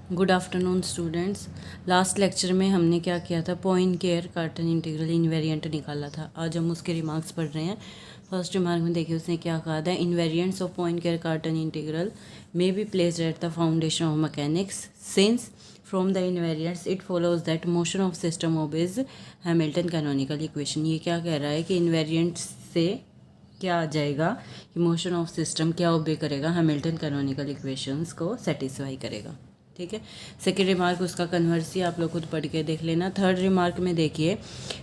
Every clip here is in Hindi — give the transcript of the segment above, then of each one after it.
Good afternoon students. Last lecture में हमने क्या किया था, पॉइनकेयर कार्टेन इंटीग्रल इनवेरिएंट निकाला था। आज हम उसके रिमार्क्स पढ़ रहे हैं। फर्स्ट रिमार्क में देखिए उसने क्या कहा था, invariants of Poincare Cartan integral may be placed at the foundation of mechanics since from the invariants it follows that motion of system obeys Hamilton canonical equation. ये क्या कह रहा है कि इन्वेरिएंट्स से क्या आ जाएगा कि मोशन ऑफ सिस्टम क्या ओबे करेगा, हैमिल्टन कैनोनिकल इक्वेशंस को सेटिस्फाई करेगा। ठीक है। सेकेंड रिमार्क उसका कन्वर्सी आप लोग खुद पढ़ के देख लेना। थर्ड रिमार्क में देखिए,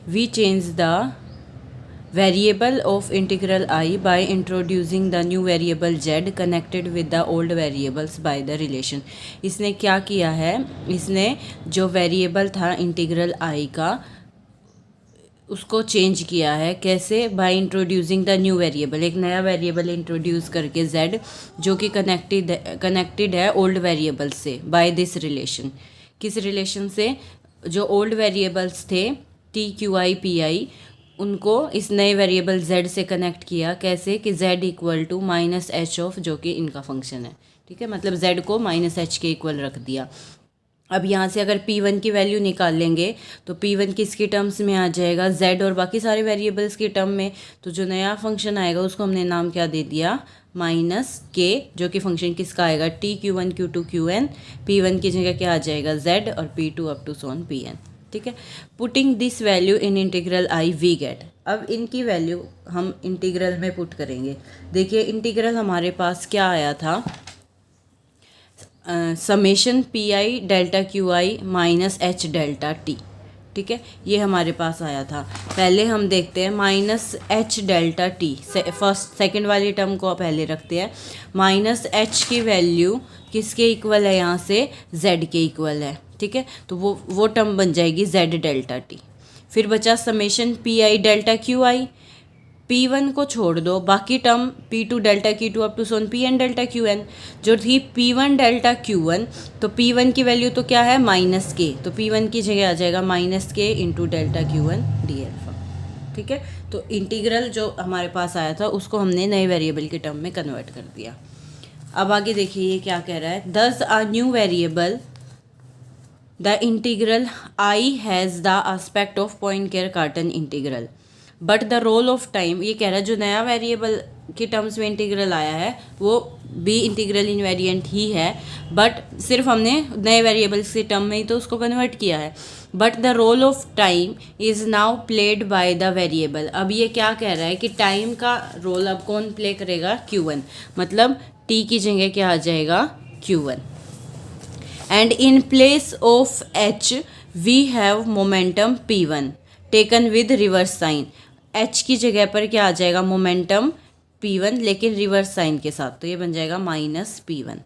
we change the variable of integral I by introducing the new variable Z connected with the old variables by the relation. इसने क्या किया है, इसने जो वेरिएबल था इंटीग्रल आई का उसको चेंज किया है। कैसे? Bye introducing the new variable, एक नया वेरिएबल इंट्रोड्यूस करके z, जो कि कनेक्टेड है ओल्ड वेरिएबल से बाय दिस रिलेशन। किस रिलेशन से? जो ओल्ड वेरिएबल्स थे t q i p i, उनको इस नए वेरिएबल z से कनेक्ट किया। कैसे? कि z equal to minus H of, जो कि इनका फंक्शन है। ठीक है, मतलब z को माइनस एच के इक्वल रख दिया। अब यहाँ से अगर P1 की वैल्यू निकाल लेंगे तो P1 किसकी टर्म्स में आ जाएगा, Z और बाकी सारे वेरिएबल्स की टर्म में। तो जो नया फंक्शन आएगा उसको हमने नाम क्या दे दिया, माइनस के, जो कि फंक्शन किसका आएगा, T Q1 Q2 Qn। P1 की जगह क्या आ जाएगा, Z, और P2 up to so on Pn। ठीक है। Putting this value in integral I we get. अब इनकी वैल्यू हम इंटीग्रल में पुट करेंगे। देखिए इंटीग्रल हमारे पास क्या आया था, summation P I delta Q I minus H delta T. ठीक है, ये हमारे पास आया था। पहले हम देखते हैं minus H delta T, first second वाली टर्म को पहले रखते हैं। माइनस एच की वैल्यू किसके इक्वल है, यहाँ से जेड के इक्वल है। ठीक है, तो वो टर्म बन जाएगी जेड डेल्टा टी। फिर बचा summation P I delta Q I. P1 को छोड़ दो, बाकी term P2 delta Q2 up to so on Pn delta Qn, जो थी P1 डेल्टा Q1। तो P1 की वैल्यू तो क्या है, माइनस के, तो P1 की जगह आ जाएगा माइनस के into delta Q1 D alpha. ठीक है, तो इंटीग्रल जो हमारे पास आया था उसको हमने नए वेरिएबल के टर्म में कन्वर्ट कर दिया। अब आगे देखिए ये क्या कह रहा है, thus a new variable the integral I has the aspect of Poincare Cartan integral but the role of time. ये कह रहा है जो नया वेरिएबल के टर्म्स में इंटीग्रल आया है वो भी इंटीग्रल इन्वेरिएंट ही है, बट सिर्फ हमने नए वेरिएबल्स के टर्म में ही तो उसको कन्वर्ट किया है। But the role of time is now played by the variable. अब ये क्या कह रहा है कि टाइम का रोल अब कौन प्ले करेगा, Q1, मतलब t की जगह क्या आ जाएगा, Q1। And in place of h we have momentum P1 taken with reverse sign. h की जगह पर क्या आ जाएगा, मोमेंटम P1 लेकिन रिवर्स साइन के साथ, तो ये बन जाएगा माइनस P1।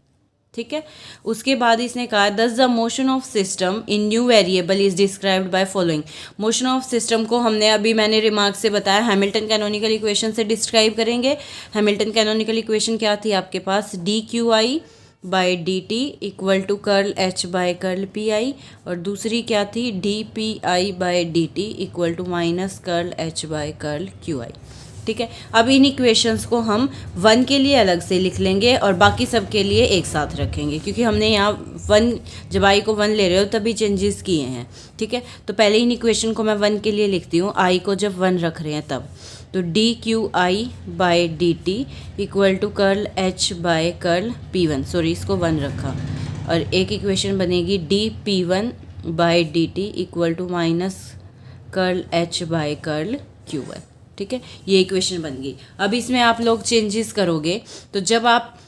ठीक है, उसके बाद इसने कहा thus the motion of system in new variable is described by following. Motion of system को हमने अभी मैंने रिमार्क से बताया हैमिल्टन कैनोनिकल इक्वेशन से डिस्क्राइब करेंगे। हैमिल्टन कैनोनिकल इक्वेशन क्या थी आपके पास, d Q I by D T equal to curl H by curl P i, और दूसरी क्या थी, d p i by D T equal to minus curl H by curl Q I. ठीक है, अब इन इक्वेशंस को हम 1 के लिए अलग से लिख लेंगे और बाकी सब के लिए एक साथ रखेंगे, क्योंकि हमने यहाँ 1, जब आई को 1 ले रहे हो तभी चेंजेस किए हैं। ठीक है, तो पहले इन इक्वेशन को मैं 1 के लिए लिखती हूँ, आई को जब 1 रख रहे हैं तब। तो D Q I by D T equal to curl H by curl P1, sorry इसको 1 रखा, और एक इक्वेशन बनेगी D P1 by D T equal to minus curl H by curl Q1। ठीक है, ये इक्वेशन बन गई। अब इसमें आप लोग चेंजेस करोगे तो जब आप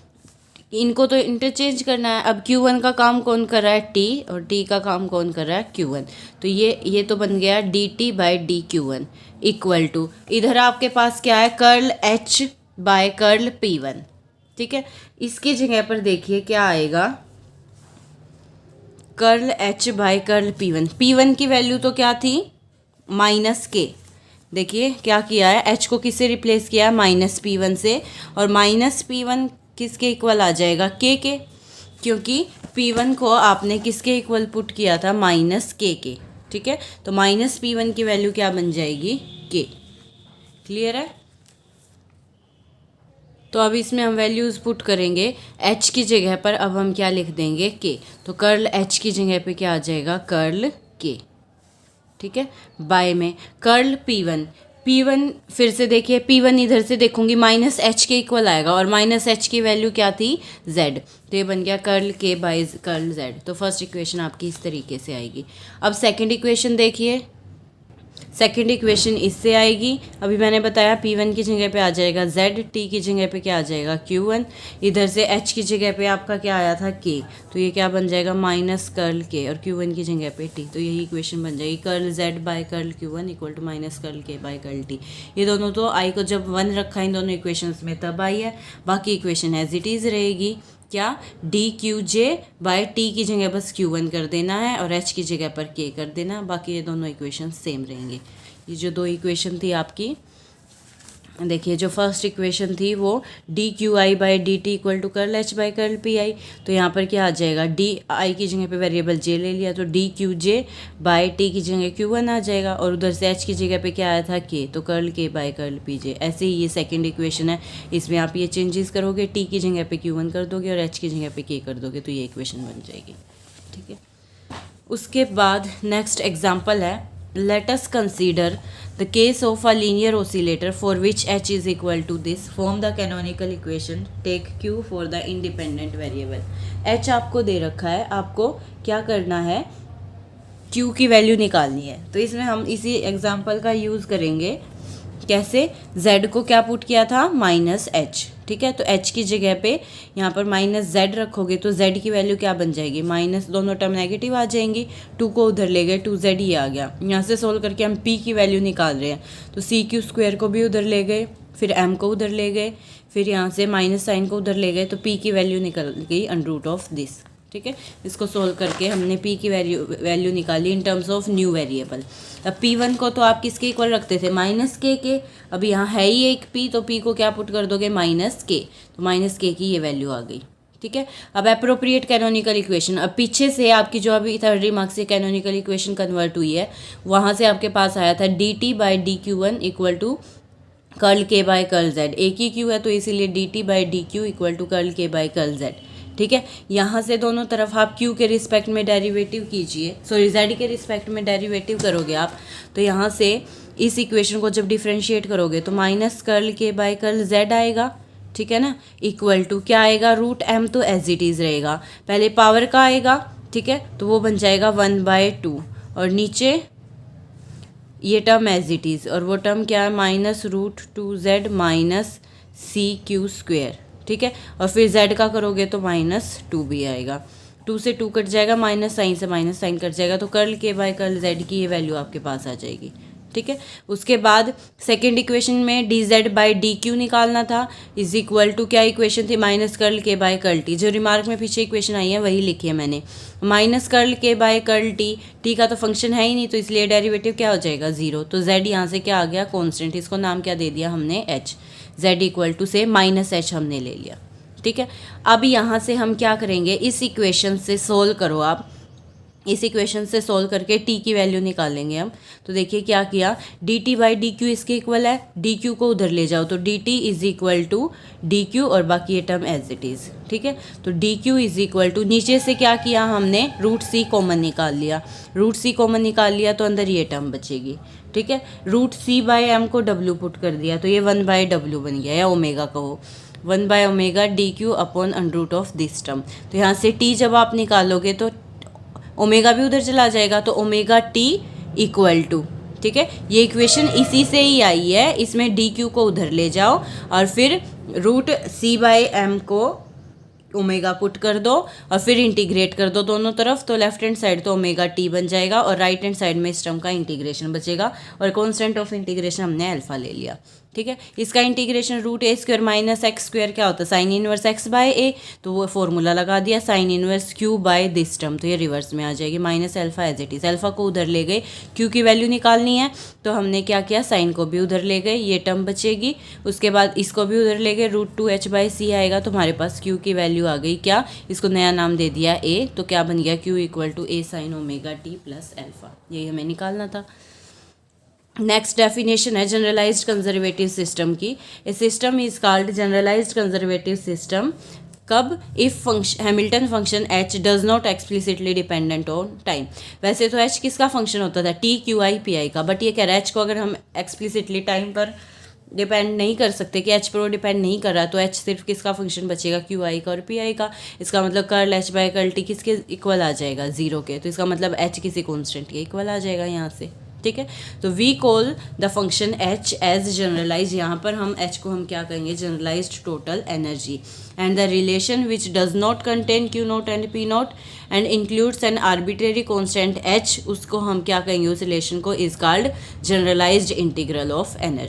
इनको तो इंटरचेंज करना है। अब Q1 का काम कौन कर रहा है, T, और T का काम कौन कर रहा है, Q1। तो ये तो बन गया dt by D Q1 equal to, इधर आपके पास क्या है, curl H bye curl P1। ठीक है, इसकी जगह पर देखिए क्या आएगा, curl H bye curl P1। P1 की वैल्यू तो क्या थी, माइनस के। देखिए क्या किया है, h को किससे रिप्लेस किया है, माइनस P1 से, और माइनस P1 किसके इक्वल आ जाएगा, k के, क्योंकि P1 को आपने किसके इक्वल पुट किया था, माइनस k के। ठीक है, तो माइनस P1 की वैल्यू क्या बन जाएगी, k। क्लियर है। तो अब इसमें हम वैल्यूज़ पुट करेंगे। एच की जगह पर अब हम क्या लिख देंगे, के। तो कर्ल एच की जगह पे क्या आ जाएगा, कर्ल के। ठीक है, बाय में कर्ल P1, P1 फिर से देखिए, P1 इधर से देखूंगी माइनस एच के इक्वल आएगा, और माइनस एच की वैल्यू क्या थी, Z। तो ये बन गया curl K by curl Z। तो फर्स्ट इक्वेशन आपकी इस तरीके से आएगी। अब सेकंड इक्वेशन देखिए, सेकेंड इक्वेशन इससे आएगी। अभी मैंने बताया P1 की जगह पे आ जाएगा Z, T की जगह पे क्या आ जाएगा, Q1। इधर से H की जगह पे आपका क्या आया था, K। तो ये क्या बन जाएगा, माइनस कर्ल K, और Q1 की जगह पे T। तो यही इक्वेशन बन जाएगी, curl Z by curl Q1 equal to minus curl K by curl T। ये दोनों तो आई को जब 1 रखा इन दोनों इक्वेशंस में तब आई है, बाकी इक्वेशन एज इट इज़ रहेगी। क्या, डी क्यू जे बाय टी की जगह बस Q1 कर देना है और H की जगह पर K कर देना, बाकी ये दोनों इक्वेशन सेम रहेंगे। ये जो दो इक्वेशन थी आपकी, देखिए जो फर्स्ट इक्वेशन थी वो D Q I by D T equal to curl H by curl P I. तो यहाँ पर क्या आ जाएगा, डी आई की जगह पे वेरिएबल जे ले लिया, तो D Q J by T की जगह Q1 आ जाएगा, और उधर से एच की जगह पे क्या आया था, के। तो कर्ल के बाई कर्ल पी जे। ऐसे ही ये सेकंड इक्वेशन है, इसमें आप ये चेंजेस करोगे, टी की जगह पे Q1 कर दोगे और एच की जगह पे के कर दोगे, तो ये इक्वेशन बन जाएगी। ठीक है, उसके बाद नेक्स्ट एग्जाम्पल है, let us consider the case of a linear oscillator for which h is equal to this. Form the canonical equation, take q for the independent variable. h आपको दे रखा है, आपको क्या करना है, q की वैल्यू निकालनी है। तो इसमें हम इसी एग्जांपल का यूज़ करेंगे। कैसे, z को क्या पुट किया था, माइनस एच। ठीक है, तो h की जगह पे यहाँ पर माइनस z रखोगे तो z की वैल्यू क्या बन जाएगी, माइनस, दोनों टर्म नेगेटिव आ जाएंगी, 2 को उधर ले गए, 2z ही आ गया। यहाँ से सोल्व करके हम p की वैल्यू निकाल रहे हैं, तो CQ² को भी उधर ले गए, फिर m को उधर ले गए, फिर यहाँ से माइनस साइन को उधर ले गए, तो p की वैल्यू निकल गई √ऑफ दिस। ठीक है, इसको सोल्व करके हमने p की वैल्यू निकाली in terms of new variable. अब P1 को तो आप किसके इक्वल रखते थे, माइनस के। अब यहाँ है ही एक p, तो p को क्या पुट कर दोगे, माइनस के। तो माइनस के की ये वैल्यू आ गई। ठीक है, अब अप्रोप्रिएट कैनोनिकल इक्वेशन, अब पीछे से आपकी जो अभी थर्ड रिमार्क से कैनोनिकल इक्वेशन कन्वर्ट हुई है, वहाँ से आपके पास आया था D T by D Q one equal to curl K by curl Z. एक ही क्यू है तो इसीलिए D T by D Q equal to curl K by curl Z. ठीक है, यहाँ से दोनों तरफ आप q के रिस्पेक्ट में डेरिवेटिव कीजिए, सॉरी z के रिस्पेक्ट में डेरिवेटिव करोगे आप, तो यहाँ से इस इक्वेशन को जब डिफ्रेंशिएट करोगे तो minus curl K by curl z आएगा। ठीक है ना, इक्वल टू क्या आएगा, √m तो एज इट इज़ रहेगा, पहले पावर का आएगा। ठीक है, तो वो बन जाएगा 1/2, और नीचे ये टर्म एज इट इज़, और वो टर्म क्या है, -√2z माइनस CQ²। ठीक है, और फिर z का करोगे तो -2 भी आएगा, 2 से 2 कट जाएगा, माइनस साइन से माइनस साइन कट जाएगा, तो curl K by curl z की ये वैल्यू आपके पास आ जाएगी। ठीक है, उसके बाद सेकंड इक्वेशन में dz बाई dq निकालना था, इज इक्वल टू क्या इक्वेशन थी, minus curl K by curl t। जो रिमार्क में पीछे इक्वेशन आई है वही लिखी है मैंने, minus curl K by curl t का तो फंक्शन है ही नहीं, तो इसलिए डेरिवेटिव क्या हो जाएगा, 0। तो z यहाँ से क्या आ गया, कॉन्स्टेंट, इसको नाम क्या दे दिया हमने, h। z इक्वल टू से माइनस h हमने ले लिया। ठीक है, अब यहाँ से हम क्या करेंगे, इस इक्वेशन से सोल्व करो आप, इस इक्वेशन से सोल्व करके t की वैल्यू निकालेंगे हम। तो देखिए क्या किया, dt बाई डी क्यू इसके इक्वल है, dq को उधर ले जाओ, तो dt is equal to dq, और बाकी ये टर्म एज इट इज़। ठीक है, तो dq इज इक्वल टू, नीचे से क्या किया हमने, √c कॉमन निकाल लिया, √c कॉमन निकाल लिया तो अंदर ये टर्म बचेगी। ठीक है, √c बाई m को w पुट कर दिया, तो ये 1/w बन गया, या ओमेगा कहो, 1/ओमेगा dq upon √of this term. तो यहाँ से t जब आप निकालोगे तो ओमेगा भी उधर चला जाएगा, तो ओमेगा t इक्वल टू, ठीक है, ये इक्वेशन इसी से ही आई है, इसमें dq को उधर ले जाओ और फिर √c/m को ओमेगा पुट कर दो और फिर इंटीग्रेट कर दो दोनों तरफ, तो लेफ्ट हैंड साइड तो ओमेगा t बन जाएगा और राइट हैंड साइड में इस टर्म का इंटीग्रेशन बचेगा, और कॉन्स्टेंट ऑफ इंटीग्रेशन हमने अल्फा ले लिया। ठीक है, इसका इंटीग्रेशन √a² माइनस x² क्या होता है, साइन इनवर्स x/a, तो वो फॉर्मूला लगा दिया, sine inverse q by this term, तो ये रिवर्स में आ जाएगी, minus alpha as it is. Alpha को उधर ले गए, q की वैल्यू निकालनी है, तो हमने क्या किया, साइन को भी उधर ले गए, ये टर्म बचेगी, उसके बाद इसको भी उधर ले गए, √2h/c आएगा, तो हमारे पास q की वैल्यू आ गई क्या, इसको नया नाम दे दिया a, तो क्या बन गया, q equal to a sine omega t plus alpha, यही हमें निकालना था। नेक्स्ट डेफिनेशन है जनरलाइज्ड कंजर्वेटिव सिस्टम की। A system is called generalised conservative system कब? If function Hamilton function H does not explicitly dependent on time. वैसे तो एच किसका फंक्शन होता था? T Q I P I का, बट ये कह रहा है एच को अगर हम एक्सप्लिसिटली टाइम पर डिपेंड नहीं कर सकते कि एच पर वो डिपेंड नहीं कर रहा, तो एच सिर्फ किसका फंक्शन बचेगा? क्यू आई का और पी आई का। इसका मतलब curl H by curl T किसके इक्वल आ जाएगा? जीरो के। तो इसका मतलब एच किसी कॉन्स्टेंट के इक्वल आ जाएगा यहाँ से, ठीक है। तो we call the function H as generalise, यहाँ पर हम एच को हम क्या कहेंगे? Generalised total energy. And the relation which does not contain Q naught and P naught and includes an arbitrary constant H, उसको हम क्या कहेंगे? उस रिलेशन को is called generalised integral of energy.